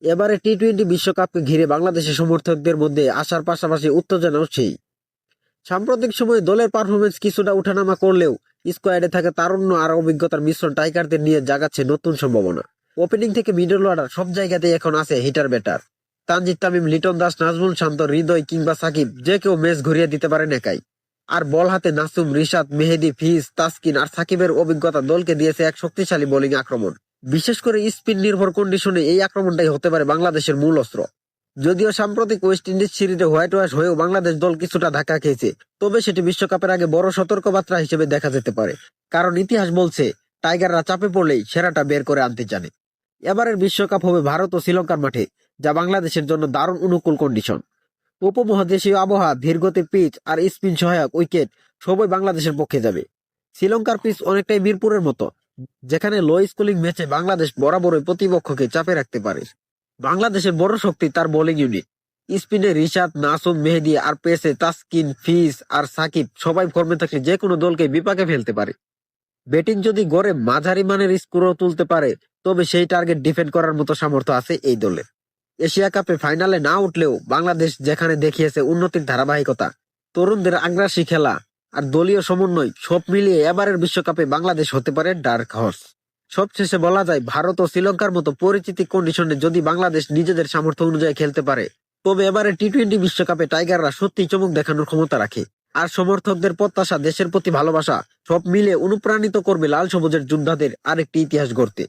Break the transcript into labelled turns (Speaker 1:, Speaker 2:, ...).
Speaker 1: এবারে টি-20 বিশ্বকাপকে ঘিরে বাংলাদেশের সমর্থকদের মধ্যে আশার পাশাপাশি উত্তেজনাও সেই। সাম্প্রতিক সময়ে দলের পারফরমেন্স কিছুটা উঠানামা করলেও স্কোয়াডে থাকা তারুণ্য আর অভিজ্ঞতার মিশ্রণ টাইগারদের নিয়ে জাগাচ্ছে নতুন সম্ভাবনা। ওপেনিং থেকে মিডল অর্ডার সব জায়গাতেই এখন আছে হিটার ব্যাটার। তানজিদ তামিম, লিটন দাস, নাজমুল শান্ত, হৃদয় কিংবা সাকিব যে কেউ ম্যাচ ঘুরিয়ে দিতে পারেন একাই। আর বল হাতে নাসুম, রিশাদ, মেহেদী, ফিজ, তাসকিন আর সাকিবের অভিজ্ঞতা দলকে দিয়েছে এক শক্তিশালী বোলিং আক্রমণ। বিশেষ করে স্পিন নির্ভর কন্ডিশনে এই আক্রমণটাই হতে পারে বাংলাদেশের মূল অস্ত্র। যদিও সাম্প্রতিক ওয়েস্ট ইন্ডিজ সিরিজে হোয়াইট ওয়াশ হয়েও বাংলাদেশ দল কিছুটা ধাক্কা খেয়েছে, তবে সেটি বিশ্বকাপের আগে বড় সতর্কবার্তা হিসেবে দেখা যেতে পারে। কারণ ইতিহাস বলছে টাইগাররা চাপে পড়লেই সেরাটা বের করে আনতে জানে। এবারের বিশ্বকাপ হবে ভারত ও শ্রীলঙ্কার মাঠে, যা বাংলাদেশের জন্য দারুণ অনুকূল কন্ডিশন। উপমহাদেশীয় আবহাওয়া, ধীরগতির পিচ আর স্পিন সহায়ক উইকেট সবই বাংলাদেশের পক্ষে যাবে। শ্রীলঙ্কার পিচ অনেকটাই মিরপুরের মতো, যেখানে লো স্কোরিং ম্যাচে বাংলাদেশ বরাবরই প্রতিপক্ষকে চাপে রাখতে পারে। বাংলাদেশের বড় শক্তি তার বোলিং ইউনিট। স্পিনে রিশাদ, নাসুম, মেহেদী আর পেসে তাসকিন, ফিজ আর সাকিব সবাই ফর্মে থাকলে যে কোনো দলকে বিপাকে ফেলতে পারে। ব্যাটিং যদি গড়ে মাঝারি মানের স্কোরও তুলতে পারে, তবে সেই টার্গেট ডিফেন্ড করার মতো সামর্থ্য আছে এই দলের। এশিয়া কাপে ফাইনালে না উঠলেও বাংলাদেশ যেখানে দেখিয়েছে উন্নতির ধারাবাহিকতা, তরুণদের আগ্রাসী খেলা আর দলীয় সমন্বয়, সব মিলিয়ে এবারের বিশ্বকাপে বাংলাদেশ হতে পারে ডার্ক হর্স। সবশেষে বলা যায়, ভারত ও শ্রীলঙ্কার মতো পরিচিতি কন্ডিশনে যদি বাংলাদেশ নিজেদের সামর্থ্য অনুযায়ী খেলতে পারে, তবে এবারে টি-20 বিশ্বকাপে টাইগাররা সত্যিই চমক দেখানোর ক্ষমতা রাখে। আর সমর্থকদের প্রত্যাশা, দেশের প্রতি ভালোবাসা সব মিলে অনুপ্রাণিত করবে লাল সবুজের যোদ্ধাদের আরেকটি ইতিহাস গড়তে।